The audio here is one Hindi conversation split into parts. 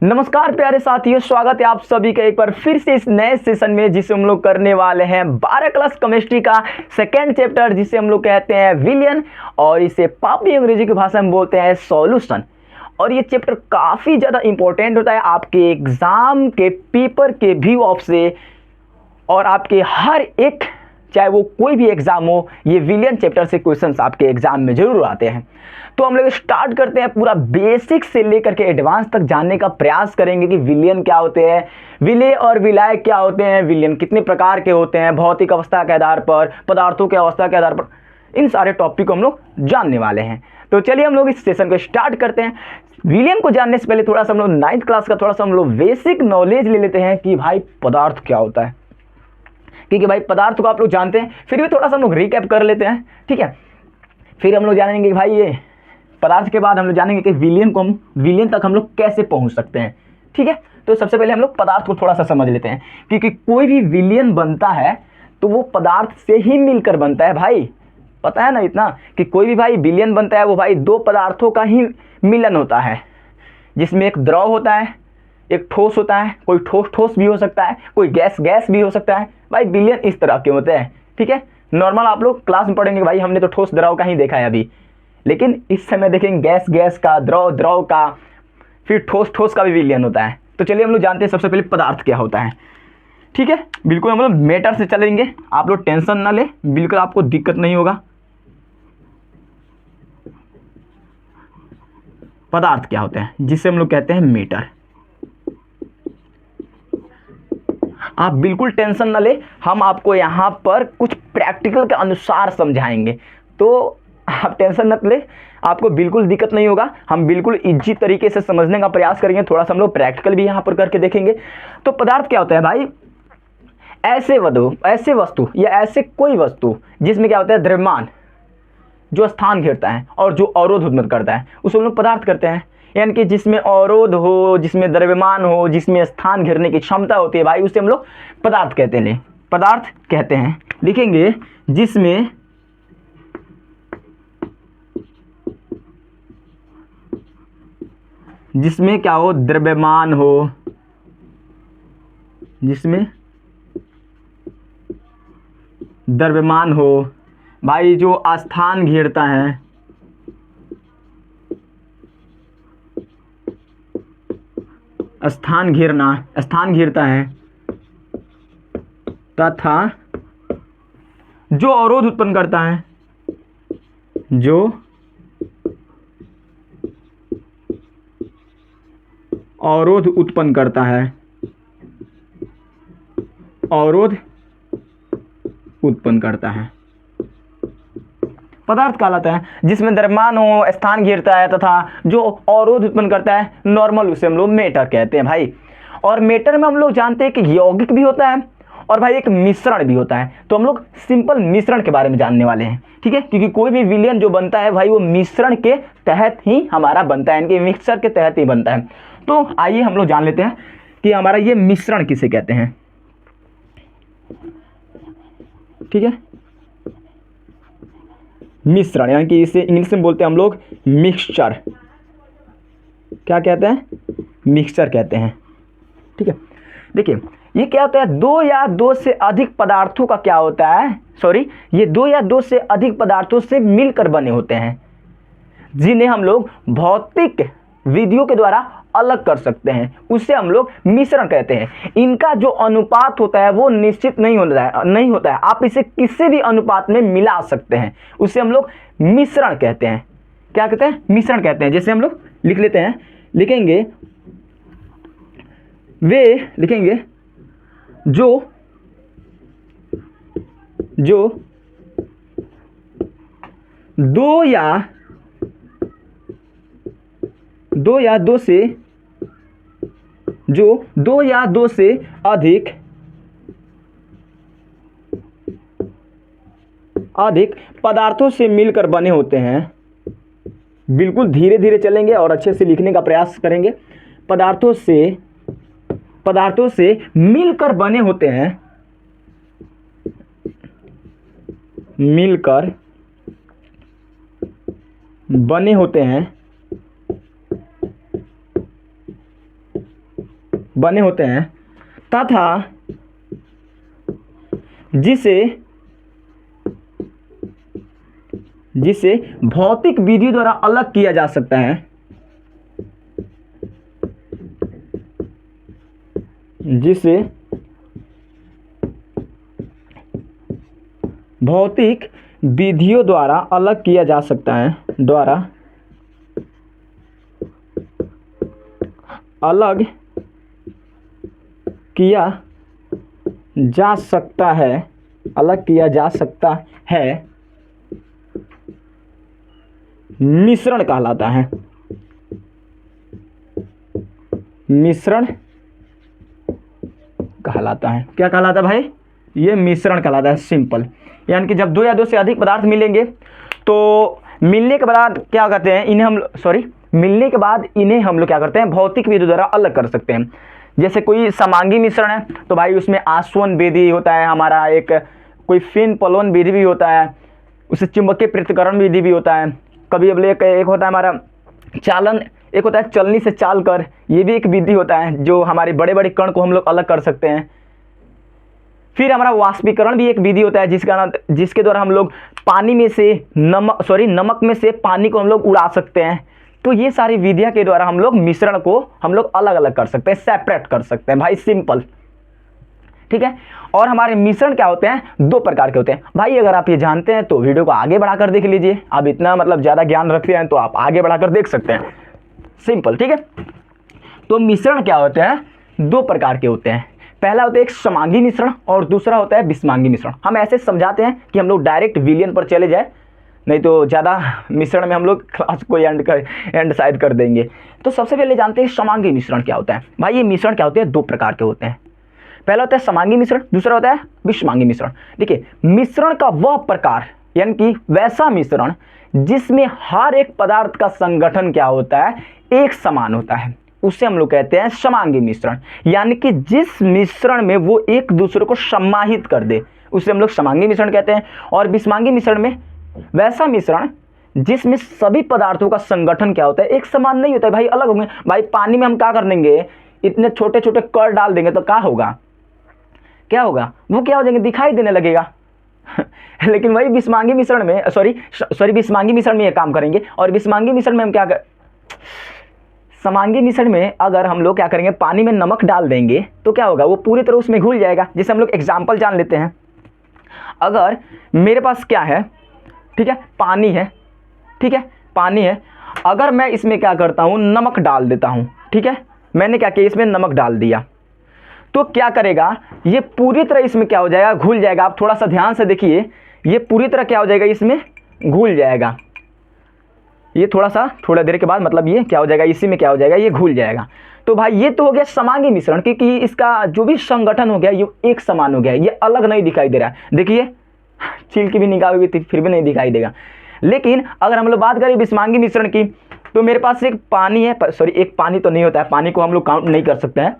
नमस्कार प्यारे साथियों, स्वागत है आप सभी का एक बार फिर से इस नए सेशन में, जिसे हम लोग करने वाले हैं 12 क्लास केमिस्ट्री का सेकेंड चैप्टर, जिसे हम लोग कहते हैं विलियन और इसे पापी अंग्रेजी की भाषा में बोलते हैं सॉल्यूशन। और ये चैप्टर काफ़ी ज़्यादा इंपॉर्टेंट होता है आपके एग्ज़ाम के पेपर के व्यू ऑफ से, और आपके हर एक, चाहे वो कोई भी एग्जाम हो, ये विलियन चैप्टर से क्वेश्चंस आपके एग्जाम में जरूर आते हैं। तो हम लोग स्टार्ट करते हैं, पूरा बेसिक से लेकर के एडवांस तक जानने का प्रयास करेंगे कि विलियन क्या होते हैं, विलेय और विलायक क्या होते हैं, विलियन कितने प्रकार के होते हैं, भौतिक अवस्था के आधार पर, पदार्थों के अवस्था के आधार पर, इन सारे टॉपिक को हम लोग जानने वाले हैं। तो चलिए हम लोग इस सेशन को स्टार्ट करते हैं। विलियन को जानने से पहले थोड़ा सा हम लोग 9th क्लास का थोड़ा सा हम लोग बेसिक नॉलेज ले लेते हैं कि भाई पदार्थ क्या होता है, क्योंकि भाई पदार्थ को आप लोग जानते हैं, फिर भी थोड़ा सा हम लोग रिकैप कर लेते हैं, ठीक है। फिर हम लोग जानेंगे कि भाई ये पदार्थ के बाद हम लोग जानेंगे कि विलियन तक हम लोग कैसे पहुंच सकते हैं, ठीक है। तो सबसे पहले हम लोग पदार्थ को थोड़ा सा समझ लेते हैं, क्योंकि कोई भी विलियन बनता है तो वो पदार्थ से ही मिलकर बनता है। भाई पता है ना इतना, कि कोई भी भाई विलियन बनता है वो भाई दो पदार्थों का ही मिलन होता है, जिसमें एक द्रव होता है, एक ठोस होता है। कोई ठोस ठोस भी हो सकता है, कोई गैस गैस भी हो सकता है। भाई विलियन इस तरह के होते हैं, ठीक है। नॉर्मल आप लोग क्लास में पढ़ेंगे, भाई हमने तो ठोस द्रव का ही देखा है अभी, लेकिन इस समय देखेंगे गैस गैस का, द्रव द्रव का, फिर ठोस ठोस का भी विलियन होता है। तो चलिए हम लोग जानते हैं सबसे पहले पदार्थ क्या होता है, ठीक है। बिल्कुल हम लोग मैटर से चलेंगे, आप लोग टेंशन ना ले, बिल्कुल आपको दिक्कत नहीं होगा। पदार्थ क्या होते हैं, जिसे हम लोग कहते हैं मैटर। आप बिल्कुल टेंशन ना ले, हम आपको यहाँ पर कुछ प्रैक्टिकल के अनुसार समझाएंगे, तो आप टेंशन मत ले, आपको बिल्कुल दिक्कत नहीं होगा। हम बिल्कुल इजी तरीके से समझने का प्रयास करेंगे, थोड़ा सा हम लोग प्रैक्टिकल भी यहाँ पर करके देखेंगे। तो पदार्थ क्या होता है भाई, ऐसे वस्तु या ऐसे कोई वस्तु जिसमें क्या होता है, द्रव्यमान जो स्थान घेरता है और जो अवरोध उत्पन्न करता है, उसे हम लोग पदार्थ करते हैं। यानी कि जिसमें अवरोध हो, जिसमें द्रव्यमान हो, जिसमें स्थान घेरने की क्षमता होती है, भाई उसे हम लोग पदार्थ कहते हैं। पदार्थ कहते हैं, लिखेंगे जिसमें क्या हो, द्रव्यमान हो, जिसमें द्रव्यमान हो, भाई जो स्थान घेरता है, स्थान घेरता है, तथा जो अवरोध उत्पन्न करता है, जो अवरोध उत्पन्न करता है, अवरोध उत्पन्न करता है, पदार्थ कहलाता है। जिसमें द्रव्यमान हो, स्थान घेरता है तथा जो अवरोध उत्पन्न करता है, नॉर्मल, उसे हम लोग मैटर कहते हैं भाई। और मैटर में हम लोग जानते हैं कि यौगिक भी होता है और भाई एक मिश्रण भी होता है। तो हम लोग सिंपल मिश्रण के बारे में जानने वाले हैं, ठीक है, क्योंकि कोई भी विलियन जो बनता है भाई वो मिश्रण के तहत ही हमारा बनता है, इनके मिक्सचर के तहत ही बनता है। तो आइए हम लोग जान लेते हैं कि हमारा ये मिश्रण किसे कहते हैं, ठीक है। मिश्रण यानी कि इसे इंग्लिश में बोलते हैं हम लोग मिक्सचर। क्या कहते हैं, मिक्सचर कहते हैं, ठीक है। देखिए ये क्या होता है, दो या दो से अधिक पदार्थों का क्या होता है, ये दो या दो से अधिक पदार्थों से मिलकर बने होते हैं, जिन्हें हम लोग भौतिक विधियों के द्वारा अलग कर सकते हैं, उसे हम लोग मिश्रण कहते हैं। इनका जो अनुपात होता है वो निश्चित नहीं होता है, आप इसे किसी भी अनुपात में मिला सकते हैं, उसे हम लोग मिश्रण कहते हैं। क्या कहते हैं, मिश्रण कहते हैं। जैसे हम लोग लिख लेते हैं, लिखेंगे जो दो या दो से अधिक पदार्थों से मिलकर बने होते हैं। बिल्कुल धीरे धीरे चलेंगे और अच्छे से लिखने का प्रयास करेंगे। पदार्थों से मिलकर बने होते हैं, मिलकर बने होते हैं बने होते हैं तथा जिसे भौतिक विधि द्वारा अलग किया जा सकता है, जिसे भौतिक विधियों द्वारा अलग किया जा सकता है, अलग किया जा सकता है, मिश्रण कहलाता है। मिश्रण कहलाता है। क्या कहलाता है भाई? ये मिश्रण कहलाता है, सिंपल। यानी कि जब दो या दो से अधिक पदार्थ मिलेंगे तो मिलने के बाद क्या कहते हैं, मिलने के बाद इन्हें हम लोग क्या करते हैं, भौतिक विधि द्वारा अलग कर सकते हैं। जैसे कोई समांगी मिश्रण है तो भाई उसमें आसवन विधि होता है हमारा, एक कोई फिन पलोन विधि भी होता है, उसे चुंबकीय पृथक्करण विधि भी होता है। कभी अब एक होता है हमारा चालन, एक होता है चलनी से चाल कर, ये भी एक विधि होता है जो हमारे बड़े बड़े कण को हम लोग अलग कर सकते हैं। फिर हमारा वाष्पीकरण भी एक विधि होता है जिसके द्वारा हम लोग पानी में से नमक में से पानी को हम लोग उड़ा सकते हैं। तो ये सारी विधियां के द्वारा हम लोग मिश्रण को हम लोग अलग अलग कर सकते हैं, सेपरेट कर सकते हैं भाई, सिंपल। ठीक है। और हमारे मिश्रण क्या होते हैं, दो प्रकार के होते हैं भाई। अगर आप ये जानते हैं तो वीडियो को आगे बढ़ाकर देख लीजिए। आप इतना ज़्यादा ज्ञान रखते हैं तो आप आगे बढ़ाकर देख सकते हैं, सिंपल। ठीक है। तो मिश्रण क्या होते हैं, दो प्रकार के होते हैं। पहला होता है एक समांगी मिश्रण और दूसरा होता है विषमांगी मिश्रण। हम ऐसे समझाते हैं कि हम लोग डायरेक्ट विलयन पर चले जाए, नहीं तो ज़्यादा मिश्रण में हम लोग क्लास को एंड शायद कर देंगे। तो सबसे पहले जानते हैं समांगी मिश्रण क्या होता है। भाई ये मिश्रण क्या होते हैं, दो प्रकार के होते हैं। पहला होता है समांगी मिश्रण, दूसरा होता है विषमांगी मिश्रण। देखिए, मिश्रण का वह प्रकार यानी कि वैसा मिश्रण जिसमें हर एक पदार्थ का संगठन क्या होता है, एक समान होता है, उसे हम लोग कहते हैं समांगी मिश्रण। यानी कि जिस मिश्रण में वो एक दूसरे को समाहित कर दे उसे हम लोग समांगी मिश्रण कहते हैं। और विषमांगी मिश्रण में वैसा मिश्रण जिसमें सभी पदार्थों का संगठन क्या होता है, एक समान नहीं होता है भाई, अलग होंगे। भाई पानी में हम क्या कर देंगे, इतने छोटे छोटे कण डाल देंगे तो क्या होगा, वो क्या हो जाएंगे, दिखाई देने लगेगा। लेकिन वही विषमांगी मिश्रण में विषमांगी मिश्रण में ये काम करेंगे। और विषमांगी मिश्रण में हम क्या समांगी मिश्रण में अगर हम लोग क्या करेंगे, पानी में नमक डाल देंगे तो क्या होगा, वो पूरी तरह उसमें घुल जाएगा। जैसे हम लोग एग्जाम्पल जान लेते हैं, अगर मेरे पास क्या है, ठीक है, पानी है, ठीक है, पानी है, अगर मैं इसमें क्या करता हूँ, नमक डाल देता हूँ, ठीक है, मैंने क्या किया, इसमें नमक डाल दिया, तो क्या करेगा, ये पूरी तरह इसमें क्या हो जाएगा, घुल जाएगा। आप थोड़ा सा ध्यान से देखिए, ये पूरी तरह क्या हो जाएगा, इसमें घुल जाएगा। ये थोड़ा देर के बाद मतलब ये क्या हो जाएगा, इसी में क्या हो जाएगा, ये घुल जाएगा। तो भाई ये तो हो गया समांगी मिश्रण, क्योंकि इसका जो भी संगठन हो गया ये एक समान हो गया, ये अलग नहीं दिखाई दे रहा है। देखिए छील की भी निकालोगे तो फिर भी नहीं दिखाई देगा। लेकिन अगर हम लोग बात करें विषमांगी मिश्रण की, तो मेरे पास एक पानी है, एक पानी तो नहीं होता है, पानी को हम लोग काउंट नहीं कर सकते हैं,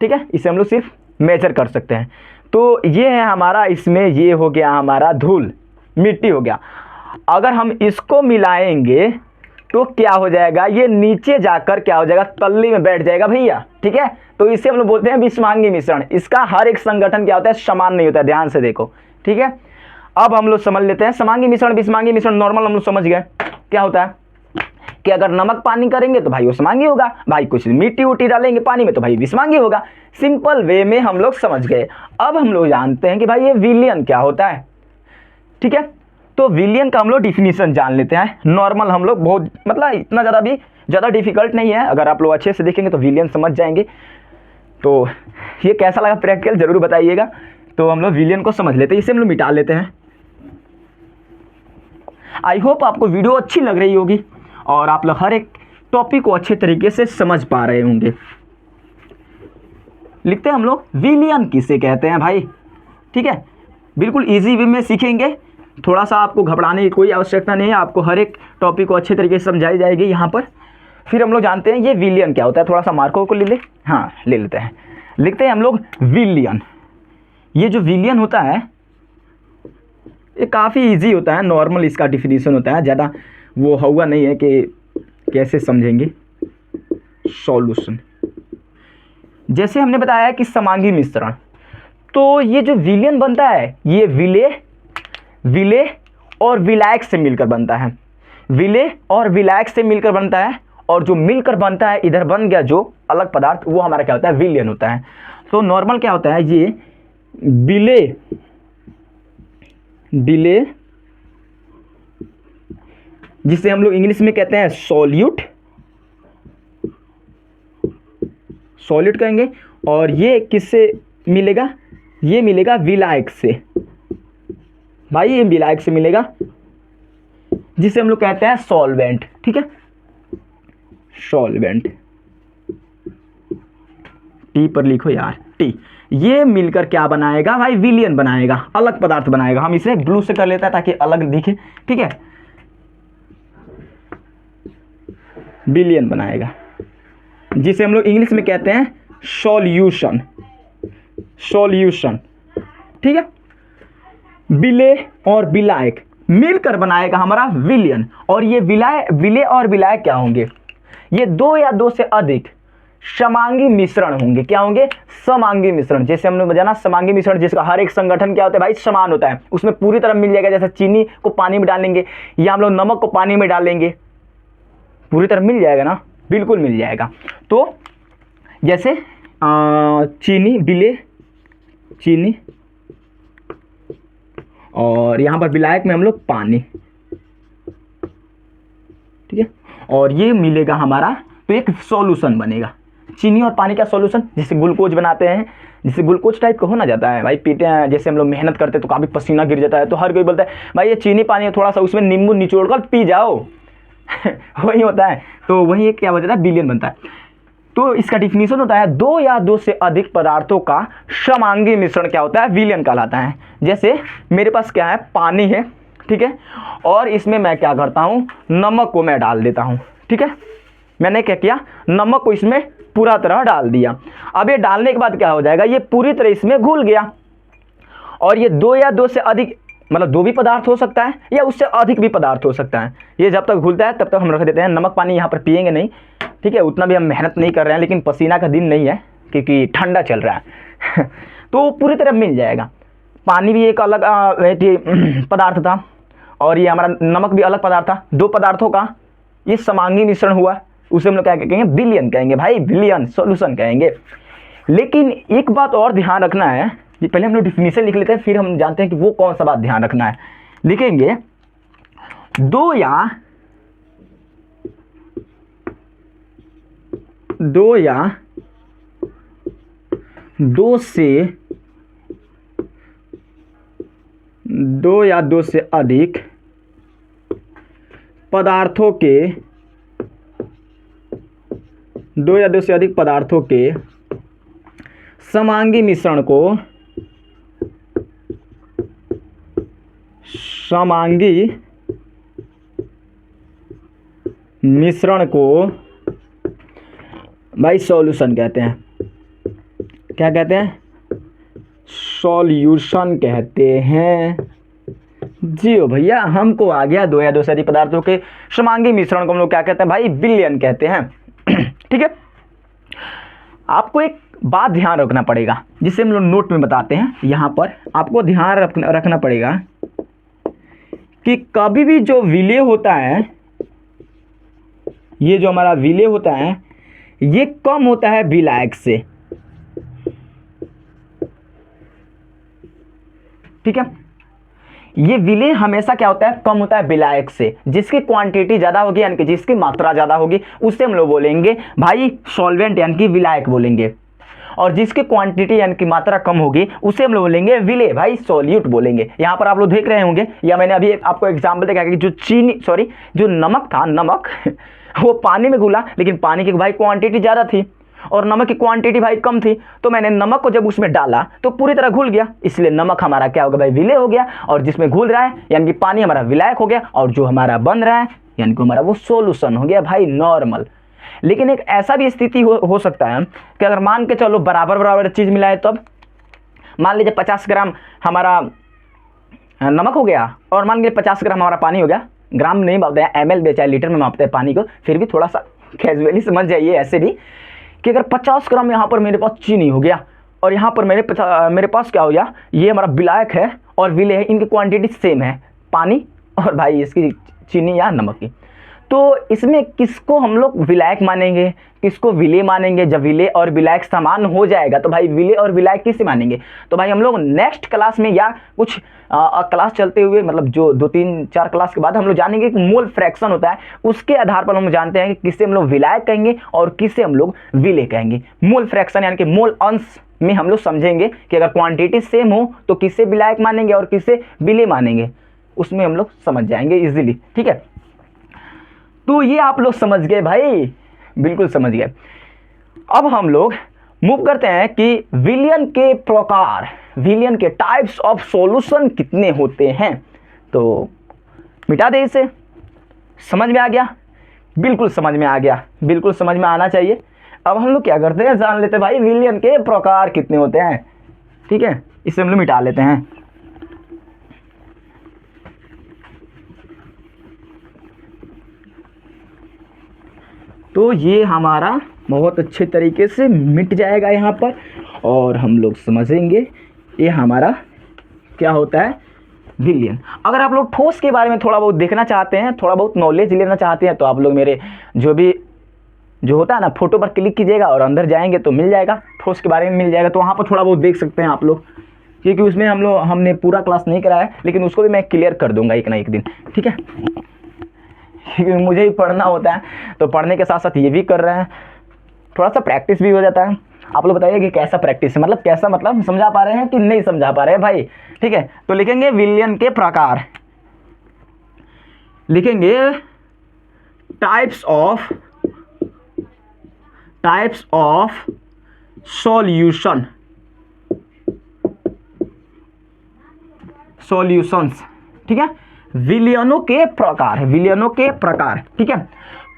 ठीक है, इसे हम लोग सिर्फ मेजर कर सकते हैं। तो ये है हमारा, इसमें ये हो गया हमारा धूल, मिट्टी हो गया। अगर हम इसको मिलाएंगे तो क्या हो जाएगा, ये नीचे जाकर क्या हो जाएगा, तल्ली में बैठ जाएगा भैया, ठीक है। तो इसे हम लोग बोलते हैं विषमांगी मिश्रण। इसका हर एक संगठन क्या होता है, समान नहीं होता है, ध्यान से देखो, ठीक है। अब हम लोग समझ लेते हैं समांगी मिश्रण विषमांगी मिश्रण। नॉर्मल हम लोग समझ गए क्या होता है, कि अगर नमक पानी करेंगे तो भाई वो समांगी होगा, भाई कुछ मिट्टी उट्टी डालेंगे पानी में तो भाई विषमांगी होगा। सिंपल वे में हम लोग समझ गए। अब हम लोग जानते हैं कि भाई ये विलयन क्या होता है, ठीक है। तो विलयन का हम लोग डिफिनीशन जान लेते हैं। नॉर्मल हम लोग बहुत इतना ज़्यादा डिफिकल्ट नहीं है, अगर आप लोग अच्छे से देखेंगे तो विलयन समझ जाएंगे। तो ये कैसा लगा प्रैक्टिकल जरूर बताइएगा। तो हम लोग विलयन को समझ लेते हैं, इसे हम लोग मिटा लेते हैं। आई होप आपको वीडियो अच्छी लग रही होगी और आप लोग हर एक टॉपिक को अच्छे तरीके से समझ पा रहे होंगे। लिखते हैं हम लोग विलयन किसे कहते हैं भाई, ठीक है। बिल्कुल इजी वे में सीखेंगे, थोड़ा सा आपको घबराने की कोई आवश्यकता नहीं है, आपको हर एक टॉपिक को अच्छे तरीके से समझाई जाएगी यहाँ पर। फिर हम लोग जानते हैं ये विलयन क्या होता है, थोड़ा सा मार्कों को ले लेते हैं। लिखते हैं हम लोग विलयन। ये जो विलयन होता है ये काफ़ी इजी होता है, नॉर्मल इसका डिफिनीशन होता है, ज़्यादा वो हुआ नहीं है कि कैसे समझेंगे। सॉल्यूशन, जैसे हमने बताया कि समांगी मिश्रण, तो ये जो विलयन बनता है ये विलेय और विलायक से मिलकर बनता है, विलेय और विलायक से मिलकर बनता है, और जो मिलकर बनता है इधर बन गया जो अलग पदार्थ, वो हमारा क्या होता है, विलयन होता है। तो नॉर्मल क्या होता है, ये विलेय जिसे हम लोग इंग्लिश में कहते हैं सॉल्यूट कहेंगे, और ये किससे मिलेगा, ये मिलेगा विलायक से, भाई ये विलायक से मिलेगा, जिसे हम लोग कहते हैं सॉल्वेंट। ठीक है, सॉल्वेंट, टी पर लिखो यार, टी। ये मिलकर क्या बनाएगा भाई, विलयन बनाएगा, अलग पदार्थ बनाएगा। हम इसे ब्लू से कर लेते हैं ताकि अलग दिखे। ठीक है, विलयन बनाएगा, जिसे हम लोग इंग्लिश में कहते हैं सॉल्यूशन। ठीक है, विलेय और विलायक मिलकर बनाएगा हमारा विलयन। और ये विलेय और विलायक क्या होंगे, ये दो या दो से अधिक समांगी मिश्रण होंगे। क्या होंगे, समांगी मिश्रण। जैसे हमने जाना समांगी मिश्रण, जिसका हर एक संगठन क्या होता है भाई, समान होता है, उसमें पूरी तरह मिल जाएगा। जैसे चीनी को पानी में डालेंगे या हम लोग नमक को पानी में डालेंगे, पूरी तरह मिल जाएगा ना, बिल्कुल मिल जाएगा। तो जैसे चीनी, विलेय चीनी, और यहाँ पर विलायक में हम लोग पानी। ठीक है, और ये मिलेगा हमारा, तो एक सॉल्यूशन बनेगा। चीनी और पानी का सॉल्यूशन, जिसे ग्लूकोज बनाते हैं, जिसे ग्लूकोज टाइप का होना जाता है भाई, पीते हैं। जैसे हम लोग मेहनत करते हैं तो काफ़ी पसीना गिर जाता है, तो हर कोई बोलता है भाई ये चीनी पानी है, थोड़ा सा उसमें नींबू निचोड़ कर पी जाओ वही होता है। तो वही एक क्या बचता है, विलयन बनता है। तो इसका डिफिनीशन होता है दो या दो से अधिक पदार्थों का समांगी मिश्रण क्या होता है, विलयन कहलाता है। जैसे मेरे पास क्या है, पानी है, ठीक है, और इसमें मैं क्या करता हूँ, नमक को मैं डाल देता हूँ। ठीक है, मैंने क्या किया, नमक को इसमें पूरा तरह डाल दिया। अब ये डालने के बाद क्या हो जाएगा, ये पूरी तरह इसमें घुल गया। और ये दो या दो से अधिक, मतलब दो भी पदार्थ हो सकता है या उससे अधिक भी पदार्थ हो सकता है। ये जब तक घुलता है तब तक हम रख देते हैं। नमक पानी यहाँ पर पिएंगे नहीं, ठीक है, उतना भी हम मेहनत नहीं कर रहे हैं, लेकिन पसीना का दिन नहीं है क्योंकि ठंडा चल रहा है तो पूरी तरह मिल जाएगा। पानी भी एक अलग पदार्थ था, और ये हमारा नमक भी अलग पदार्थ था। दो पदार्थों का ये समांगी मिश्रण हुआ, उसे हम लोग क्या कहेंगे, विलयन कहेंगे भाई, विलयन सॉल्यूशन कहेंगे। लेकिन एक बात और ध्यान रखना है, ये पहले हम लोग डिफिनीशन लिख लेते हैं, फिर हम जानते हैं कि वो कौन सा बात ध्यान रखना है। लिखेंगे दो या दो से अधिक पदार्थों के समांगी मिश्रण को भाई सॉल्यूशन कहते हैं। क्या कहते हैं, सॉल्यूशन कहते हैं। जी ओ भैया, हमको आ गया। दो या दो से अधिक पदार्थों के समांगी मिश्रण को हम लोग क्या कहते हैं भाई, विलयन कहते हैं ठीक है। आपको एक बात ध्यान रखना पड़ेगा, जिसे हम लोग नोट में बताते हैं। यहाँ पर आपको ध्यान रखना पड़ेगा कि कभी भी जो विलेय होता है, ये जो हमारा विलेय होता है, ये कम होता है विलायक से। ठीक है, ये विलेय हमेशा क्या होता है, कम होता है विलायक से। जिसकी क्वांटिटी ज़्यादा होगी, यानी कि जिसकी मात्रा ज़्यादा होगी, उससे हम लोग बोलेंगे भाई सॉल्वेंट, यानी कि विलायक बोलेंगे। और जिसकी क्वांटिटी यानी कि मात्रा कम होगी, उसे हम लोग बोलेंगे विलेय, भाई सॉल्यूट बोलेंगे। यहाँ पर आप लोग देख रहे होंगे, या मैंने अभी आपको एग्जाम्पल देखा कि जो नमक था, नमक वो पानी में घुला, लेकिन पानी की भाई क्वांटिटी ज़्यादा थी और नमक की क्वांटिटी भाई कम थी। तो मैंने नमक को जब उसमें डाला तो पूरी तरह घुल गया, इसलिए नमक हमारा क्या होगा भाई, विलेय हो गया। और जिसमें घुल रहा है यानी कि पानी हमारा विलायक हो गया, और जो हमारा बन रहा है यानी कि हमारा वो सोल्यूशन हो गया भाई, नॉर्मल। लेकिन एक ऐसा भी स्थिति हो सकता है कि अगर मान के चलो बराबर चीज़ मिलाए, तब मान लीजिए 50 ग्राम हमारा नमक हो गया और मान लीजिए 50 ग्राम हमारा पानी हो गया। ग्राम नहीं मापते हैं, ml चाहे लीटर में मापते हैं पानी को, फिर भी थोड़ा सा कैजुअली समझ जाइए। ऐसे भी कि अगर 50 ग्राम यहाँ पर मेरे पास चीनी हो गया और यहाँ पर मेरे पास क्या हो गया, ये हमारा विलायक है और विलेय है, इनकी क्वांटिटी सेम है, पानी और भाई इसकी चीनी या नमक की। तो इसमें किसको हम लोग विलायक मानेंगे, किसको विलेय मानेंगे? जब विलेय और विलायक समान हो जाएगा तो भाई विलेय और विलायक किसे मानेंगे? तो भाई हम लोग नेक्स्ट क्लास में या कुछ क्लास चलते हुए, मतलब जो 2-3-4 क्लास के बाद हम लोग जानेंगे कि मोल फ्रैक्शन होता है, उसके आधार पर हम जानते हैं कि किसे हम लोग विलायक कहेंगे और किसे हम लोग विलेय कहेंगे। मोल फ्रैक्शन यानी कि मोल अंश में हम लोग समझेंगे कि अगर क्वांटिटी सेम हो तो किसे विलायक मानेंगे और किसे विलेय मानेंगे, उसमें हम लोग समझ जाएंगे इजीली। ठीक है, तो ये आप लोग समझ गए भाई, बिल्कुल समझ गए। अब हम लोग मूव करते हैं कि विलियन के प्रकार, विलियन के टाइप्स ऑफ सॉल्यूशन कितने होते हैं। तो मिटा दे इसे, समझ में आ गया? बिल्कुल समझ में आ गया, बिल्कुल समझ में आना चाहिए। अब हम लोग क्या करते हैं, जान लेते हैं भाई विलियन के प्रकार कितने होते हैं। ठीक है, इसे हम लोग मिटा लेते हैं। तो ये हमारा बहुत अच्छे तरीके से मिट जाएगा यहाँ पर, और हम लोग समझेंगे ये हमारा क्या होता है, विलियन। अगर आप लोग ठोस के बारे में थोड़ा बहुत देखना चाहते हैं, थोड़ा बहुत नॉलेज लेना चाहते हैं, तो आप लोग मेरे जो होता है ना, फोटो पर क्लिक कीजिएगा और अंदर जाएंगे तो मिल जाएगा, ठोस के बारे में मिल जाएगा। तो वहाँ पर थोड़ा बहुत देख सकते हैं आप लोग, क्योंकि उसमें हमने पूरा क्लास नहीं कराया, लेकिन उसको भी मैं क्लियर कर दूंगा एक ना एक दिन। ठीक है, क्योंकि मुझे ही पढ़ना होता है, तो पढ़ने के साथ साथ ये भी कर रहे हैं, थोड़ा सा प्रैक्टिस भी हो जाता है। आप लोग बताइए कि कैसा प्रैक्टिस है, मतलब कैसा, मतलब समझा पा रहे हैं कि नहीं समझा पा रहे हैं भाई। ठीक है, तो लिखेंगे विलियन के प्रकार, लिखेंगे टाइप्स ऑफ सॉल्यूशंस। ठीक है, विलियनों के प्रकार, विलियनों के प्रकार। ठीक है,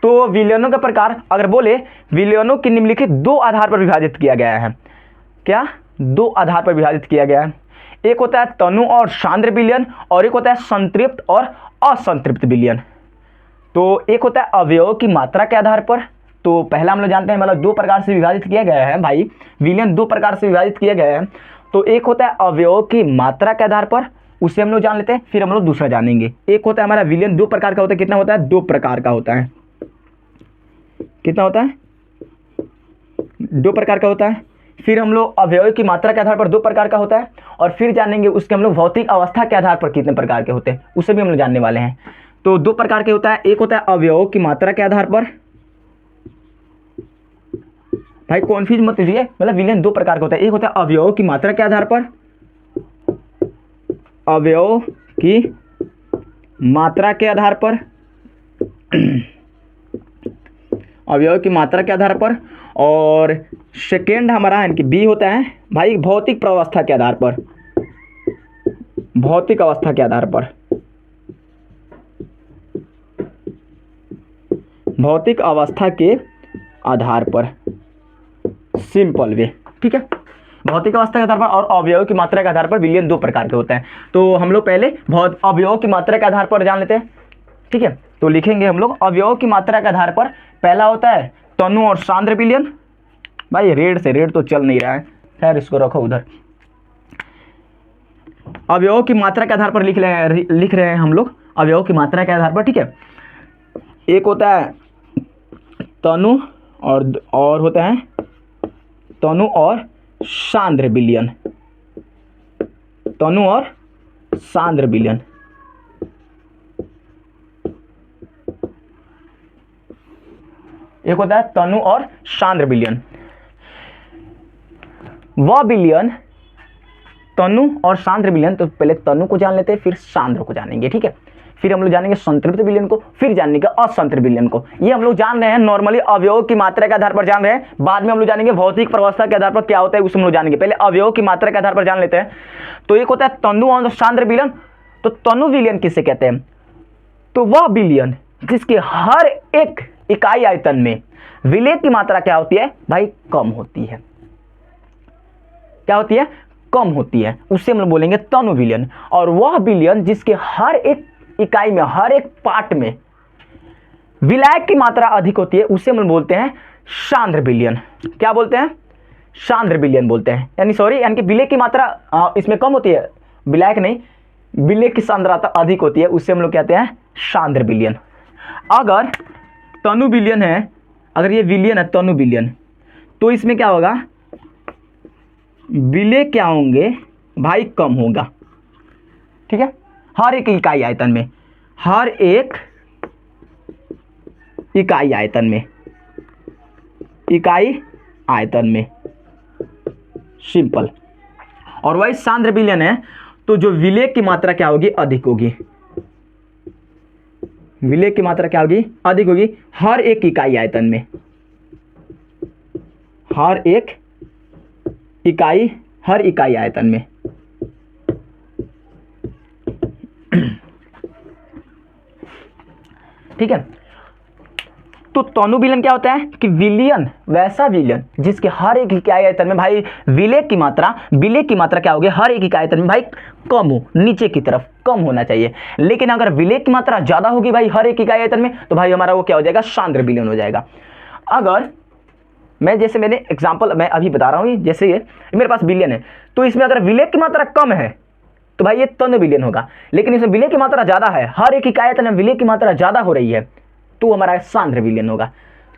तो विलियनों के प्रकार अगर बोले, विलियनों की निम्नलिखित 2 आधार पर विभाजित किया गया है। क्या? 2 आधार पर विभाजित किया गया है। एक होता है तनु और सांद्र विलियन, और एक होता है संतृप्त और असंतृप्त विलियन। तो एक होता है अवयव की मात्रा के आधार पर। तो पहला हम लोग जानते हैं, मतलब 2 प्रकार से विभाजित किया गया है भाई, विलियन 2 प्रकार से विभाजित किया गया है। तो एक होता है अवयव की मात्रा के आधार पर, उसे हम लोग जान लेते हैं, फिर हम लोग दूसरा जानेंगे। एक होता है हमारा विलियन 2 प्रकार का होता है, कितना होता है? 2 प्रकार का होता है। कितना होता है? 2 प्रकार का होता है। फिर हम लोग अवयव की मात्रा के आधार पर 2 प्रकार का होता है, और फिर जानेंगे उसके हम लोग भौतिक अवस्था के आधार पर कितने प्रकार के होते हैं, उसे भी हम लोग जानने वाले हैं। तो 2 प्रकार के होता है, एक होता है अवयव की मात्रा के आधार पर। भाई कन्फ्यूज मत कीजिए, मतलब विलियन 2 प्रकार का होता है। एक होता है अवयव की मात्रा के आधार पर, अवयव की मात्रा के आधार पर, अवयव की मात्रा के आधार पर। और सेकेंड हमारा है कि बी होता है भाई भौतिक प्रावस्था के आधार पर, भौतिक अवस्था के आधार पर, भौतिक अवस्था के आधार पर, सिंपल वे। ठीक है, भौतिक अवस्था के आधार पर और अवयव की मात्रा के आधार पर विलियन 2 प्रकार के होते हैं। तो हम लोग पहले अवयव की मात्रा के आधार पर जान लेते हैं। ठीक है, तो लिखेंगे हम लोग अवयव की मात्रा के आधार पर, पहला होता है तनु और सांद्र विलियन। भाई रेड तो चल नहीं रहा है, खैर इसको रखो उधर। अवयव की मात्रा के आधार पर लिख रहे हैं हम लोग, अवयव की मात्रा के आधार पर। ठीक है, एक होता है तनु और होता है तनु और सांद्र विलियन, तनु और सांद्र विलियन। एक होता है तनु और सांद्र विलियन। वह विलियन, तनु और सांद्र विलियन, तो पहले तनु को जान लेते हैं, फिर सांद्र को जानेंगे। ठीक है, फिर हम लोग जानेंगे संतृप्त विलियन को, फिर जानेंगे असंतृप्त विलियन को। ये हम लोग जान रहे हैं नॉर्मली अवयव की मात्रा के आधार पर जान रहे हैं, बाद में हम लोग जानेंगे भौतिक प्रावस्था के आधार पर क्या होता है, उसे हम लोग जानेंगे। पहले अवयव की मात्रा के आधार पर जान लेते हैं। तो एक होता है तनु और सांद्र विलियन। तो तनु विलियन किसे कहते हैं? तो वह विलियन जिसके हर एक इकाई आयतन में विलेय की मात्रा क्या होती है भाई? कम होती है। क्या होती है? कम होती है, उससे हम लोग बोलेंगे तनु विलियन। और वह विलियन जिसके हर एक इकाई में, हर एक पार्ट में विलायक की मात्रा अधिक होती है, उसे हम लोग बोलते हैं सांद्र विलयन। क्या बोलते हैं? सांद्र विलयन बोलते हैं, यानी कि विलेय की मात्रा इसमें कम होती है, विलायक नहीं, विलेय की सांद्रता अधिक होती है, उससे हम लोग कहते हैं सांद्र विलयन। अगर तनु विलयन है, अगर ये विलयन है तनु विलयन, तो इसमें क्या होगा? विलेय क्या होंगे भाई? कम होगा। ठीक है, हर एक इकाई आयतन में, हर एक इकाई आयतन में, इकाई आयतन में, सिंपल। और वही सांद्र विलयन है तो जो विलेय की मात्रा क्या होगी? अधिक होगी। विलेय की मात्रा क्या होगी? अधिक होगी हर एक इकाई आयतन में, हर इकाई आयतन में। ठीक है, तो तनु विलयन क्या होता है कि विलयन, वैसा विलयन जिसके हर एक इकाई आयतन में भाई विलेय की मात्रा क्या होगी? हर एक इकाई आयतन में भाई कम हो, नीचे की तरफ कम होना चाहिए। लेकिन अगर विलेय की मात्रा ज्यादा होगी भाई हर एक इकाई आयतन में, तो भाई हमारा वो क्या हो जाएगा? सांद्र विलयन हो जाएगा। अगर मैंने एग्जाम्पल मैं अभी बता रहा हूँ, जैसे ये मेरे पास विलयन है, तो इसमें अगर विलेय की मात्रा कम है तो भाई ये तनु विलयन होगा। लेकिन इसमें विलेय की मात्रा ज्यादा है, हर एक इकाई आयतन में विलेय की मात्रा ज्यादा हो रही है, तो हमारा सांद्र विलयन होगा।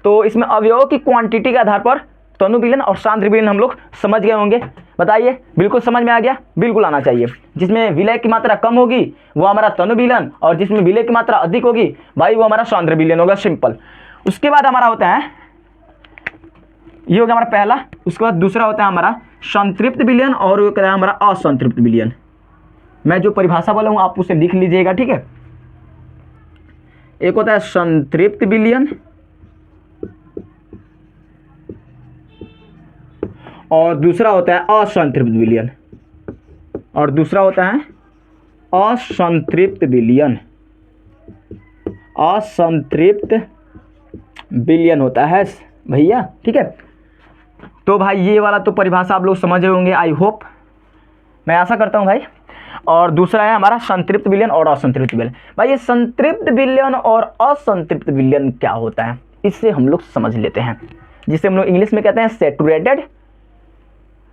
तो इसमें अवयवों की क्वांटिटी के आधार पर तनु विलयन और सांद्र विलयन हम लोग समझ गए होंगे। बताइए, बिल्कुल समझ में आ गया? बिल्कुल आना चाहिए। जिसमें विलेय की मात्रा कम होगी वो हमारा तनु विलयन, और जिसमें विलेय की मात्रा अधिक होगी भाई वो हमारा सांद्र विलयन होगा, सिंपल। उसके बाद हमारा होता है, ये हो गया हमारा पहला। उसके बाद दूसरा होता है हमारा संतृप्त विलयन, और वो क्या है हमारा असंतृप्त विलयन। मैं जो परिभाषा बोला हूँ आप उसे लिख लीजिएगा, ठीक है। एक होता है संतृप्त विलयन और दूसरा होता है असंतृप्त विलयन, और दूसरा होता है असंतृप्त विलयन। असंतृप्त विलयन होता है भैया, ठीक है। तो भाई ये वाला तो परिभाषा आप लोग समझ होंगे, आई होप, मैं आशा करता हूँ भाई। और दूसरा है हमारा संतृप्त विलयन और असंतृप्त विलयन। भाई ये संतृप्त विलयन और असंतृप्त विलयन क्या होता है, इससे हम लोग समझ लेते हैं, जिसे हम लोग इंग्लिश में कहते हैं सैचुरेटेड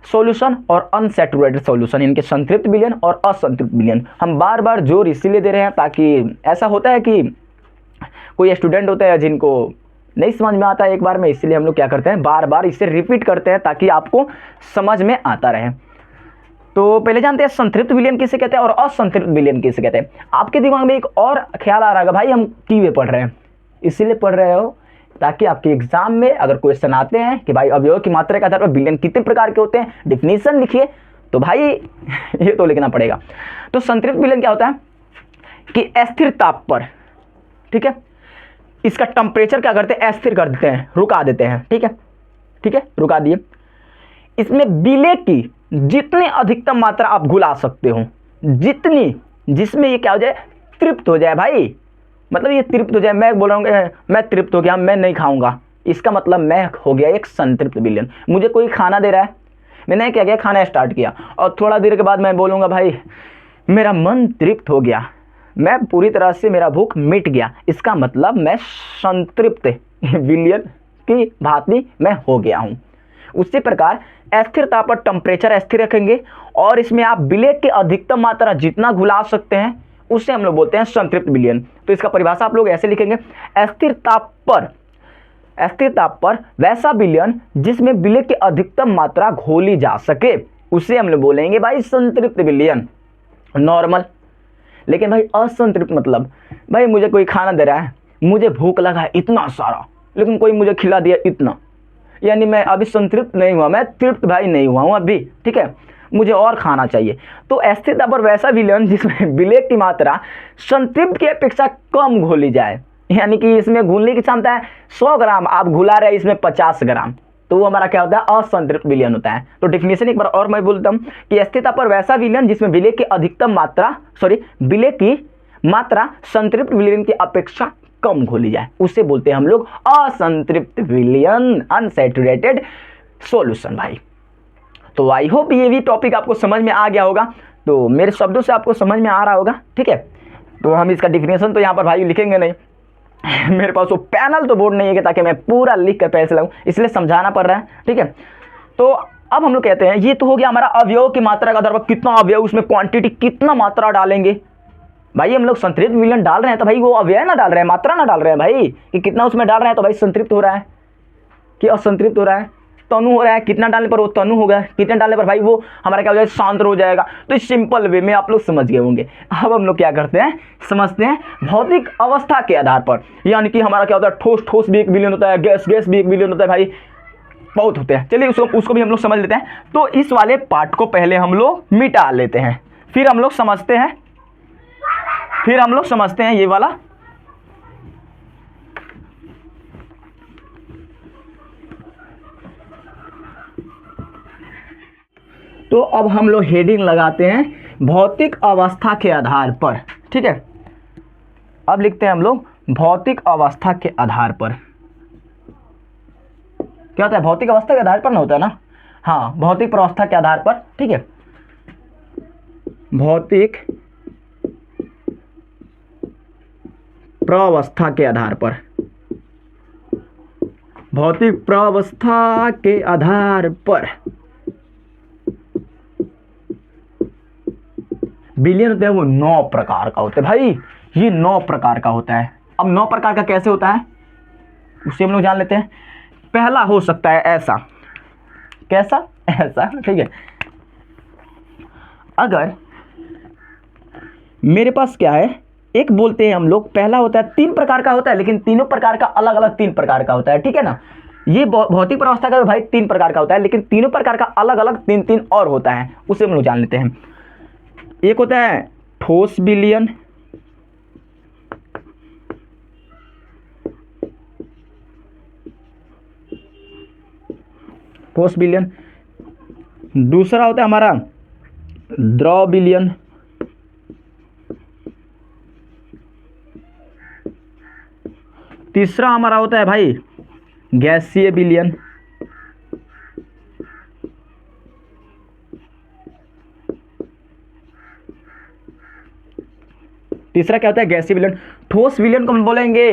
सॉल्यूशन और अनसैचुरेटेड सॉल्यूशन, इनके संतृप्त विलयन और असंतृप्त विलयन। हम बार बार जोर इसीलिए दे रहे हैं ताकि ऐसा होता है कि कोई स्टूडेंट होता है जिनको नहीं समझ में आता है एक बार में, इसलिए हम लोग क्या करते हैं बार बार इसे रिपीट करते हैं ताकि आपको समझ में आता रहे। तो पहले जानते हैं संतृप्त विलयन किसे कहते हैं और असंतृप्त विलयन किसे कहते हैं। आपके दिमाग में एक और ख्याल आ रहा है, भाई हम कीवे पढ़ रहे हैं, इसीलिए पढ़ रहे हो ताकि आपके एग्जाम में अगर क्वेश्चन आते हैं कि भाई अवयव की मात्रा के आधार पर विलयन कितने प्रकार के होते हैं, डिफिनीशन लिखिए, तो भाई ये तो लिखना पड़ेगा। तो संतृप्त विलयन क्या होता है कि अस्थिर ताप पर, ठीक है, इसका टेम्परेचर क्या करते हैं, अस्थिर कर देते हैं, रुका देते हैं, ठीक है, ठीक है, रुका दिए। इसमें विलेय की जितनी अधिकतम मात्रा आप घुला सकते हो, जितनी, जिसमें ये क्या हो जाए, तृप्त हो जाए भाई, मतलब ये तृप्त हो जाए। मैं बोल रहा हूँ मैं तृप्त हो गया, मैं नहीं खाऊंगा, इसका मतलब मैं हो गया एक संतृप्त विलयन। मुझे कोई खाना दे रहा है, मैंने क्या किया, खाना स्टार्ट किया, और थोड़ा देर के बाद मैं बोलूँगा भाई मेरा मन तृप्त हो गया, मैं पूरी तरह से, मेरा भूख मिट गया, इसका मतलब मैं संतृप्त विलयन की भांति मैं हो गया हूँ। उसी प्रकार अस्थिर ताप पर टेम्परेचर स्थिर रखेंगे और इसमें आप विलेय की अधिकतम मात्रा जितना घुला सकते हैं उसे हम लोग बोलते हैं संतृप्त विलयन। तो इसका परिभाषा आप लोग ऐसे लिखेंगे, अस्थिर ताप पर वैसा विलयन जिसमें विलेय की अधिकतम मात्रा घोली जा सके उसे हम लोग बोलेंगे भाई संतृप्त विलयन, नॉर्मल। लेकिन भाई असंतृप्त मतलब भाई मुझे कोई खाना दे रहा है, मुझे भूख लगा है इतना सारा, लेकिन कोई मुझे खिला दिया इतना, यानी मैं अभी संतृप्त नहीं हुआ, मैं तृप्त भाई नहीं हुआ हूँ अभी, ठीक है, मुझे और खाना चाहिए। तो अस्थिर ताप पर वैसा विलयन जिसमें विलेय की मात्रा संतृप्त की अपेक्षा कम घोली जाए, यानी कि इसमें घुलने की क्षमता है 100 ग्राम, आप घुला रहे हैं इसमें 50 ग्राम, तो वो हमारा क्या होता है, असंतृप्त विलयन होता है। तो डेफिनेशन एक बार और मैं बोलता हूँ कि अस्थिर ताप पर वैसा विलयन जिसमें विलेय की अधिकतम मात्रा, विलेय की मात्रा संतृप्त विलयन की अपेक्षा कम घोली जाए, उसे बोलते हैं हम लोग असंतृप्त विलयन, अनसैचुरेटेड सॉल्यूशन भाई। तो आई होप ये भी टॉपिक आपको समझ में आ गया होगा, तो मेरे शब्दों से आपको समझ में आ रहा होगा, ठीक है। तो हम इसका डिफिनेशन तो यहाँ पर भाई लिखेंगे नहीं, मेरे पास वो पैनल तो बोर्ड नहीं है कि ताकि मैं पूरा लिख कर पैसे लगाऊं, इसलिए समझाना पड़ रहा है, ठीक है। तो अब हम लोग कहते हैं ये तो हो गया हमारा अवयव की मात्रा का आधार पर कितना अवयव, उसमें क्वांटिटी कितना मात्रा डालेंगे। भाई हम लोग संतृप्त विलयन डाल रहे हैं तो भाई वो अवयव ना डाल रहे हैं, मात्रा ना डाल रहे हैं भाई, कि कितना उसमें डाल रहे हैं तो भाई संतृप्त हो रहा है कि असंतृप्त हो रहा है, तनु हो रहा है, कितना डालने पर वो तनु होगा, कितना डालने पर भाई वो हमारा क्या हो जाएगा, सांद्र हो जाएगा। तो इस सिंपल वे में आप लोग समझ गए होंगे। अब हम लोग क्या करते हैं, समझते हैं भौतिक अवस्था के आधार पर, यानी कि हमारा क्या होता है, ठोस ठोस भी एक विलयन होता है, गैस गैस भी एक विलयन होता है, भाई बहुत होते हैं। चलिए उसको भी हम लोग समझ लेते हैं। तो इस वाले पार्ट को पहले हम लोग मिटा लेते हैं, फिर हम लोग समझते हैं, ये वाला। तो अब हम लोग हेडिंग लगाते हैं भौतिक अवस्था के आधार पर, ठीक है। अब लिखते हैं हम लोग भौतिक अवस्था के आधार पर। क्या होता है, भौतिक अवस्था के आधार पर ना होता है ना, हाँ भौतिक प्रावस्था के आधार पर, ठीक है। भौतिक प्रावस्था के आधार पर, भौतिक प्रावस्था के आधार पर विलयन होता है वो 9 प्रकार का होता है भाई, ये 9 प्रकार का होता है। अब 9 प्रकार का कैसे होता है उसे हम लोग जान लेते हैं। पहला हो सकता है ऐसा, कैसा, ऐसा, ठीक है। अगर मेरे पास क्या है, एक बोलते हैं हम लोग, पहला होता है 3 प्रकार का होता है, लेकिन तीनों प्रकार का अलग अलग 3 प्रकार का होता है, ठीक है ना। ये भौतिक प्रावस्था का भाई 3 प्रकार का होता है, लेकिन तीनों प्रकार का अलग अलग 3 और होता है, उसे हम लोग जान लेते हैं। एक होता है ठोस विलयन, ठोस विलयन। दूसरा होता है हमारा द्रव विलयन, तीसरा हमारा होता है भाई गैसीय विलयन, तीसरा क्या होता है गैसीय विलयन। ठोस विलयन को हम बोलेंगे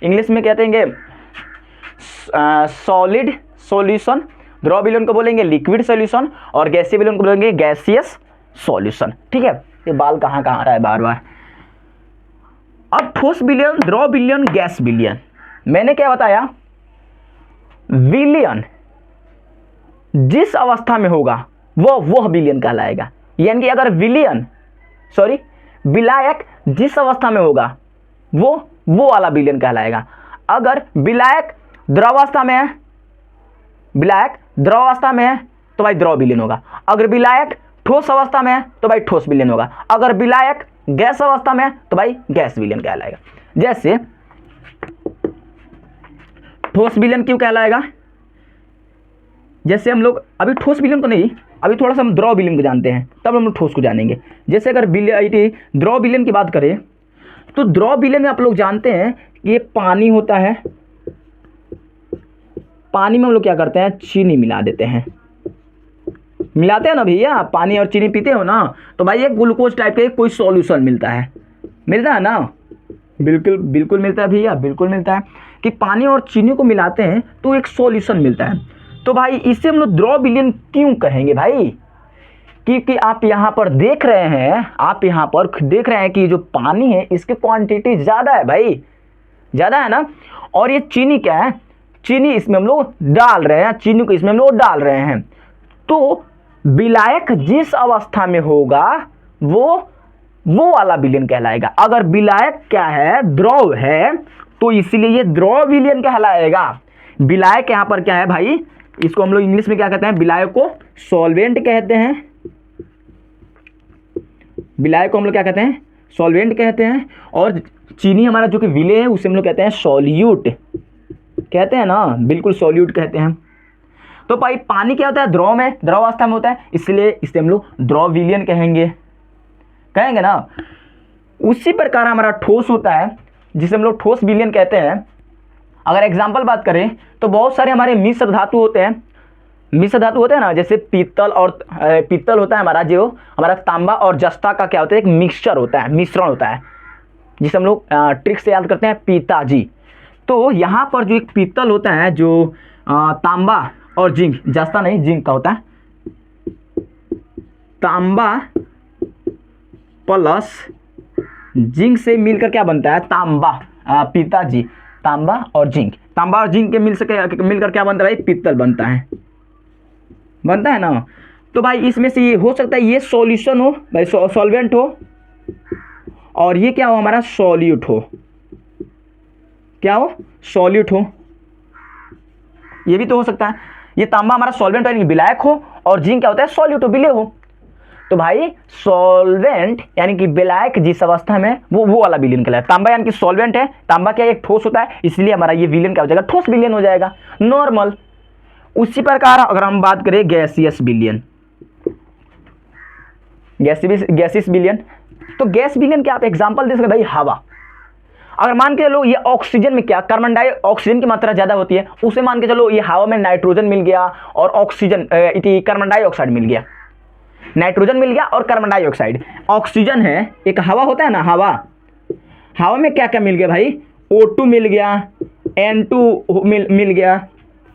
इंग्लिश में कहते हैं सॉलिड सॉल्यूशन, द्रव विलयन को बोलेंगे लिक्विड सॉल्यूशन, और गैसीय विलयन को बोलेंगे गैसियस सॉल्यूशन, ठीक है। ये बाल कहाँ कहाँ आ रहा है बार बार। अब ठोस विलयन, द्रव विलयन, गैस विलयन, मैंने क्या बताया, विलयन जिस अवस्था में होगा वह विलयन कहलाएगा। यानी कि अगर विलायक जिस अवस्था में होगा वो वाला विलयन कहलाएगा। अगर विलायक द्रवावस्था में है, विलायक द्रवावस्था में है तो भाई द्रव विलयन होगा। अगर विलायक ठोस अवस्था में है तो भाई ठोस विलयन होगा। अगर विलायक गैस अवस्था में है तो भाई गैस विलयन कहलाएगा। जैसे ठोस विलयन क्यों कहलाएगा, जैसे हम लोग अभी ठोस विलयन को नहीं, अभी थोड़ा सा हम द्रव विलयन को जानते हैं, तब हम लोग ठोस को जानेंगे। जैसे अगर द्रव विलयन की बात करें तो द्रव विलयन में आप लोग जानते हैं कि ये पानी होता है, पानी में हम लोग क्या करते हैं, चीनी मिला देते हैं, मिलाते हैं ना भैया, पानी और चीनी पीते हो ना, तो भाई एक ग्लूकोज टाइप का कोई सॉल्यूशन मिलता है ना, बिल्कुल बिल्कुल मिलता है भैया, बिल्कुल मिलता है कि पानी और चीनी को मिलाते हैं तो एक सॉल्यूशन मिलता है। तो भाई इसे हम लोग द्रव विलयन क्यों कहेंगे भाई, क्योंकि आप यहाँ पर देख रहे हैं, कि जो पानी है इसकी क्वांटिटी ज़्यादा है भाई, ज़्यादा है ना, और ये चीनी क्या है, चीनी इसमें हम लोग डाल रहे हैं, चीनी को इसमें हम लोग डाल रहे हैं। तो विलायक जिस अवस्था में होगा वो वाला विलयन कहलाएगा। अगर विलायक क्या है, द्रव है, तो इसलिए ये द्रव विलयन कहलाएगा। विलायक यहाँ पर क्या है भाई, इसको हम लोग इंग्लिश में क्या कहते हैं, विलायक को सॉल्वेंट कहते हैं, विलायक को हम लोग क्या कहते हैं, सॉल्वेंट कहते हैं। और चीनी हमारा जो कि विलेय है उसे हम लोग कहते हैं सॉल्यूट, कहते हैं ना, बिल्कुल सॉल्यूट कहते हैं। तो भाई पानी क्या होता है, द्रव में, द्रव अवस्था में होता है, इसलिए इसे हम लोग द्रव विलयन कहेंगे ना। उसी प्रकार हमारा ठोस होता है जिसे हम लोग ठोस विलयन कहते हैं। अगर एग्जाम्पल बात करें तो बहुत सारे हमारे मिश्र धातु होते हैं, ना, जैसे पीतल होता है हमारा, जो हमारा तांबा और जस्ता का क्या होता है, एक मिक्सचर होता है, मिश्रण होता है, जिसे हम लोग ट्रिक से याद करते हैं पिताजी। तो यहाँ पर जो एक पीतल होता है जो तांबा और जिंक, जस्ता नहीं जिंक का होता है, तांबा प्लस जिंक से मिलकर क्या बनता है, तांबा, पिताजी, तांबा और जिंक के मिलकर क्या बनता है भाई, पीतल बनता है ना। तो भाई इसमें से ये हो सकता है ये सॉल्यूशन हो भाई, सॉल्वेंट हो, और ये क्या हो हमारा सॉल्यूट हो, क्या हो सॉल्यूट हो, ये भी तो हो सकता है। ये तांबा हमारा सॉल्वेंट यानी कि विलायक हो, और जिंक क्या होता है सॉल्यूट हो, विलेय हो। तो भाई सॉल्वेंट यानी कि विलायक जिस अवस्था में वो वाला विलयन कहलाता है। तांबा यानी कि सॉल्वेंट है, तांबा क्या एक ठोस होता है, इसलिए हमारा ये विलयन क्या हो जाएगा, ठोस विलयन हो जाएगा, नॉर्मल। उसी प्रकार अगर हम बात करें गैसियस विलयन, गैसियस विलयन, तो गैस विलयन क्या आप एग्जांपल दे सकते भाई, हवा। अगर मान के चलो ये ऑक्सीजन में क्या कार्बन डाइऑक्सीजन की मात्रा ज़्यादा होती है, उसे मान के चलो ये हवा में नाइट्रोजन मिल गया और ऑक्सीजन कार्बन डाइऑक्साइड मिल गया, नाइट्रोजन मिल गया और कार्बन डाइऑक्साइड। ऑक्सीजन है, एक हवा होता है ना, हवा में क्या क्या मिल गया भाई, O2 मिल गया, N2 मिल गया,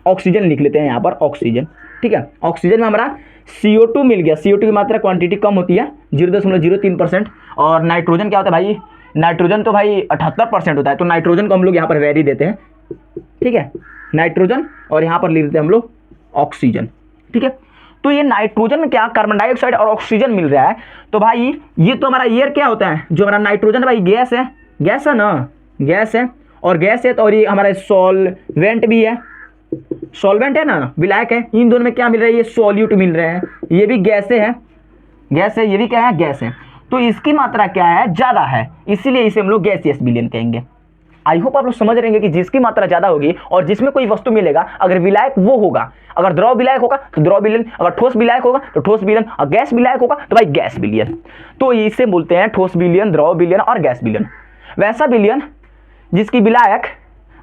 ऑक्सीजन लिख लेते हैं यहाँ पर ऑक्सीजन, ठीक है। ऑक्सीजन में हमारा CO2 मिल गया, CO2 की मात्रा क्वांटिटी कम होती है 0.03%। और नाइट्रोजन क्या होता है भाई, नाइट्रोजन तो भाई 78% होता है, तो नाइट्रोजन को हम लोग यहाँ पर वैरी देते हैं, ठीक है, नाइट्रोजन, और यहाँ पर लिख देते हैं हम लोग ऑक्सीजन, ठीक है। तो ये नाइट्रोजन में क्या कार्बन डाइऑक्साइड और ऑक्सीजन मिल रहा है, तो भाई ये तो हमारा एयर क्या होता है, जो हमारा नाइट्रोजन भाई गैस है ना, गैस है, और गैस है तो, और ये हमारा सॉल्वेंट भी है, सॉल्वेंट है ना, विलायक है। इन दोनों में क्या मिल रहा है, ये सॉल्यूट मिल रहे हैं, ये भी गैस है, ये भी क्या है, गैस है। तो इसकी मात्रा क्या है, ज़्यादा है, इसीलिए इसे हम लोग गैसियस विलयन कहेंगे। आई होप आप लोग समझ रहे हैं कि जिसकी मात्रा ज़्यादा होगी और जिसमें कोई वस्तु मिलेगा, अगर विलायक वो होगा, अगर द्रव विलायक होगा तो द्रव विलयन, अगर ठोस विलायक होगा तो ठोस विलयन, और गैस विलायक होगा तो भाई गैस विलयन। तो इसे बोलते हैं ठोस विलयन, द्रव विलयन और गैस विलयन। वैसा विलयन जिसकी विलायक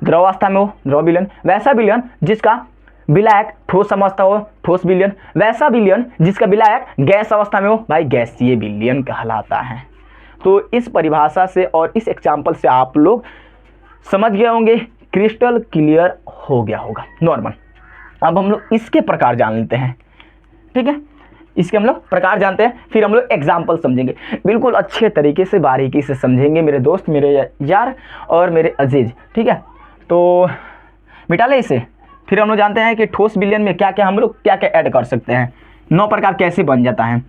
द्रव अवस्था में हो, द्रव विलयन। वैसा विलयन जिसका विलायक ठोस अवस्था हो, ठोस विलयन। वैसा विलयन जिसका विलायक गैस अवस्था में हो, भाई गैसीय विलयन कहलाता है। तो इस परिभाषा से और इस एग्जाम्पल से आप लोग समझ गए होंगे, क्रिस्टल क्लियर हो गया होगा, नॉर्मल। अब हम लोग इसके प्रकार जान लेते हैं, ठीक है, इसके हम लोग प्रकार जानते हैं, फिर हम लोग एग्जाम्पल समझेंगे, बिल्कुल अच्छे तरीके से बारीकी से समझेंगे मेरे दोस्त, मेरे यार और मेरे अजीज, ठीक है। तो मिटा ले इसे, फिर हम लोग जानते हैं कि ठोस विलयन में क्या क्या हम लोग क्या क्या ऐड कर सकते हैं, 9 प्रकार कैसे बन जाता है।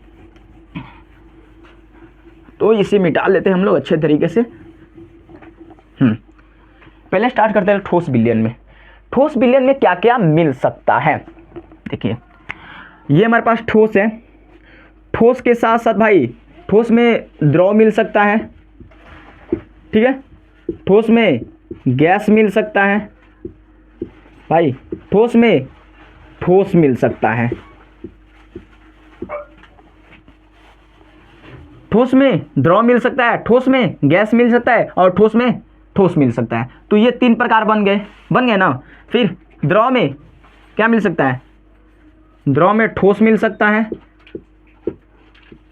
तो इसे मिटा लेते हैं हम लोग अच्छे तरीके से। पहले स्टार्ट करते हैं ठोस विलयन में। ठोस विलयन में क्या क्या मिल सकता है, देखिए ये हमारे पास ठोस है, ठोस के साथ साथ भाई ठोस में द्रव मिल सकता है, ठीक है, ठोस में गैस मिल सकता है, भाई ठोस में ठोस मिल सकता है, ठोस में द्रव मिल सकता है, ठोस में गैस मिल सकता है, और ठोस में ठोस मिल सकता है। तो ये 3 प्रकार बन गए ना। फिर द्रव में क्या मिल सकता है, द्रव में ठोस मिल सकता है,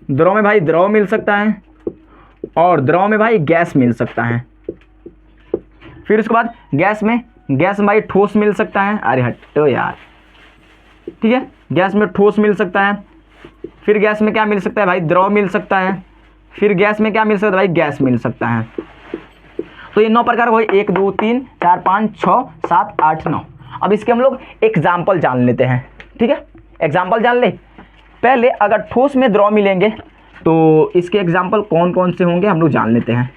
द्रव में भाई द्रव मिल सकता है, और द्रव में भाई गैस मिल सकता है। फिर उसके बाद गैस में भाई ठोस मिल सकता है, अरे हटो यार, ठीक है, गैस में ठोस मिल सकता है। फिर गैस में क्या मिल सकता है भाई, द्रव मिल सकता है। फिर गैस में क्या मिल सकता है भाई, गैस मिल सकता है। तो ये 9 प्रकार हुए, 1 2 3 4 5 6 7 8 9। अब इसके हम लोग एग्जाम्पल जान लेते हैं, ठीक है, एग्जाम्पल जान ले। पहले अगर ठोस में द्रव मिलेंगे तो इसके एग्जाम्पल कौन कौन से होंगे हम लोग जान लेते हैं।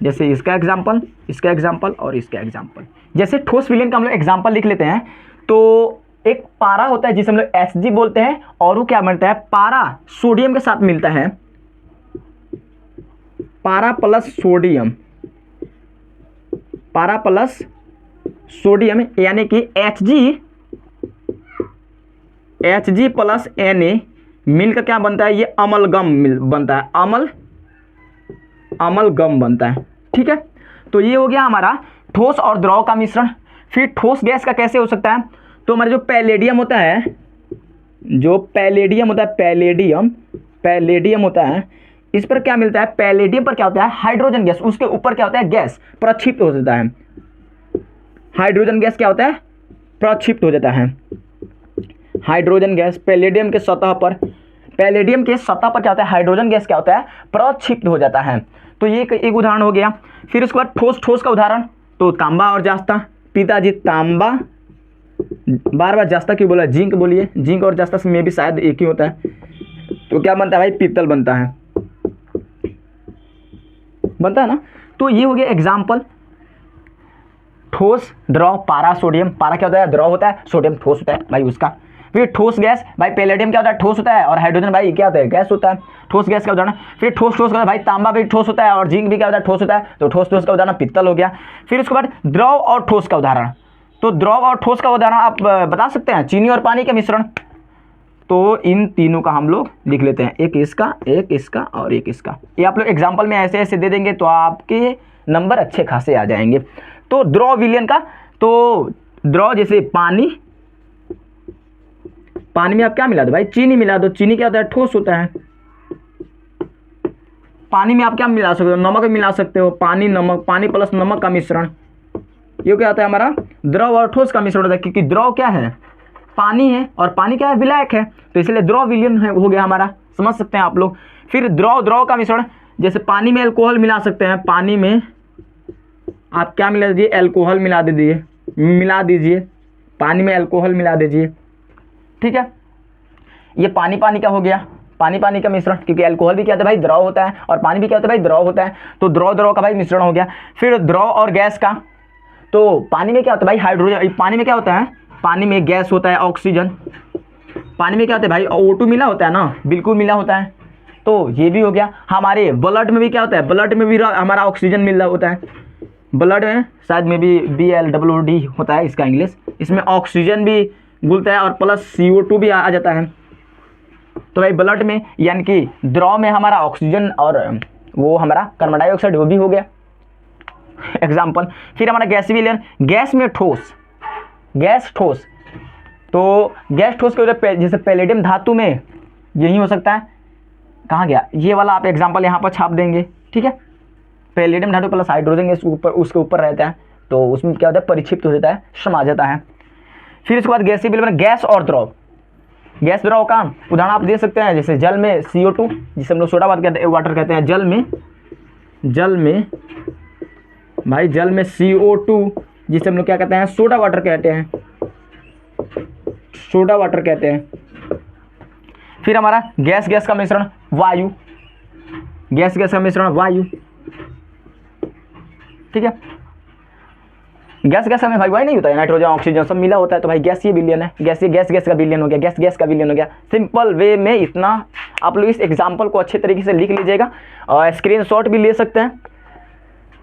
जैसे इसका एग्जाम्पल, इसका एग्जाम्पल और इसका एग्जाम्पल। जैसे ठोस विलयन का हम लोग एग्जाम्पल लिख लेते हैं। तो एक पारा होता है जिसे हम लोग Hg बोलते हैं, और वो क्या मिलता है, पारा सोडियम के साथ मिलता है, पारा प्लस सोडियम, पारा प्लस सोडियम यानी कि Hg प्लस Na मिलकर क्या बनता है, ये अमलगम बनता है, अमलगम बनता है, ठीक है। तो ये हो गया हमारा ठोस और द्रव का मिश्रण। फिर ठोस गैस का कैसे हो सकता है, तो हमारा जो पैलेडियम होता है, पैलेडियम होता है, इस पर क्या मिलता है, पैलेडियम पर क्या होता है, हाइड्रोजन गैस, उसके ऊपर क्या होता है, गैस प्रक्षिप्त हो जाता है, हाइड्रोजन गैस क्या होता है, प्रक्षिप्त हो जाता है। हाइड्रोजन गैस पैलेडियम के सतह पर, पैलेडियम के सतह पर क्या होता है, हाइड्रोजन गैस क्या होता है, प्रक्षिप्त हो जाता है। तो ये एक उदाहरण हो गया। फिर उसके बाद ठोस, ठोस का उदाहरण तो तांबा और जास्ता। पिताजी तांबा, बार बार जास्ता क्यों बोला, जिंक बोलिए, जिंक और जास्ता में भी शायद एक ही होता है। तो क्या बनता है भाई, पीतल बनता है, बनता है ना। तो ये हो गया एग्जाम्पल। ठोस, द्रव, पारा, सोडियम। पारा क्या होता है, द्रव होता है, सोडियम ठोस होता है भाई उसका। फिर ठोस गैस भाई, पैलेडियम क्या होता है, ठोस होता है, और हाइड्रोजन भाई क्या होता है, गैस होता है। ठोस गैस का उदाहरण। फिर ठोस, ठोस का भाई तांबा भी ठोस होता है, और जिंक भी क्या होता है, ठोस होता है। तो ठोस, ठोस का उदाहरण पित्तल हो गया। फिर उसके बाद द्रव और ठोस का उदाहरण। तो द्रव और ठोस का उदाहरण आप बता सकते हैं, चीनी और पानी का मिश्रण। तो इन तीनों का हम लोग लिख लेते हैं, एक इसका, एक इसका और एक इसका। ये आप लोग एग्जाम्पल में ऐसे ऐसे दे देंगे तो आपके नंबर अच्छे खासे आ जाएंगे। तो द्रव विलयन का, तो द्रव जैसे पानी, पानी में आप क्या मिला दो भाई, चीनी मिला दो। चीनी क्या होता है, ठोस होता है। पानी में आप क्या मिला सकते हो, नमक मिला सकते हो। पानी, नमक, पानी प्लस नमक का मिश्रण, ये क्या होता है हमारा, द्रव और ठोस का मिश्रण होता है। क्योंकि द्रव क्या है, पानी है, और पानी क्या है, विलायक है, तो इसलिए द्रव विलयन है हो गया हमारा, समझ सकते हैं आप लोग। फिर द्रव, द्रव का मिश्रण, जैसे पानी में अल्कोहल मिला सकते हैं। पानी में आप क्या मिला दीजिए, अल्कोहल मिला दीजिए, पानी में अल्कोहल मिला दीजिए, ठीक है। ये पानी पानी का हो गया, पानी पानी का मिश्रण, क्योंकि अल्कोहल भी क्या होता है भाई, द्रव होता है, और पानी भी क्या होता है भाई, द्रव होता है। तो द्रव, द्रव का भाई मिश्रण हो गया। फिर द्रव और गैस का, तो पानी में क्या होता है भाई, हाइड्रोजन। पानी में क्या होता है, पानी में गैस होता है, ऑक्सीजन। पानी में क्या होता है भाई, O2 मिला होता है ना, बिल्कुल मिला होता है। तो ये भी हो गया। हमारे ब्लड में भी क्या होता है, ब्लड में भी हमारा ऑक्सीजन मिल रहा होता है। ब्लड में शायद में भी BLWD होता है इसका इंग्लिश। इसमें ऑक्सीजन भी घुलता है और प्लस CO2 भी आ जाता है। तो भाई ब्लड में, यानी कि द्रव में हमारा ऑक्सीजन और वो हमारा कार्बन डाइऑक्साइड, वो भी हो गया एग्जाम्पल। फिर हमारा गैस विलयन, गैस में ठोस, गैस ठोस। तो गैस ठोस के वजह, जैसे पैलेडियम धातु में यही हो सकता है। कहाँ गया ये वाला, आप एग्जाम्पल यहाँ पर छाप देंगे, ठीक है। पैलेडियम धातु प्लस हाइड्रोजन गैस ऊपर, उसके ऊपर रहता है, तो उसमें क्या होता है, परिक्षिप्त हो जाता है, समा जाता है। फिर इसके बाद गैसीय विलयन, गैस और द्रव। गैस द्रव का उदाहरण आप दे सकते हैं, जैसे जल में CO2, जिसे हम लोग सोडा वाटर कहते हैं। जल में भाई, जल में CO2, जिसे हम लोग क्या कहते हैं, सोडा वाटर कहते हैं, सोडा वाटर कहते हैं। फिर हमारा गैस गैस का मिश्रण, वायु, गैस गैस का मिश्रण वायु, ठीक है। गैस गैस में भाई वही नहीं होता है, नाइट्रोजन ऑक्सीजन सब मिला होता है। तो भाई गैस ये विलयन है, गैस गैस का विलयन हो गया, गैस गैस का विलयन हो गया। सिंपल वे में इतना आप लोग इस एग्जाम्पल को अच्छे तरीके से लिख लीजिएगा, और स्क्रीनशॉट भी ले सकते हैं।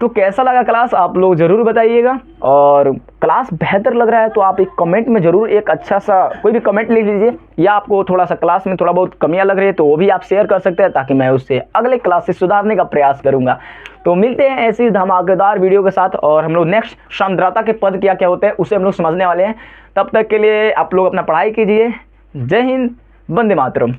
तो कैसा लगा क्लास आप लोग ज़रूर बताइएगा, और क्लास बेहतर लग रहा है तो आप एक कमेंट में ज़रूर एक अच्छा सा कोई भी कमेंट लिख लीजिए, या आपको थोड़ा सा क्लास में थोड़ा बहुत कमियां लग रही है तो वो भी आप शेयर कर सकते हैं, ताकि मैं उससे अगले क्लास से सुधारने का प्रयास करूंगा। तो मिलते हैं ऐसी धमाकेदार वीडियो के साथ, और हम लोग नेक्स्ट सांद्रता के पद क्या क्या होते हैं उसे हम लोग समझने वाले हैं। तब तक के लिए आप लोग अपना पढ़ाई कीजिए। जय हिंद, वंदे मातरम।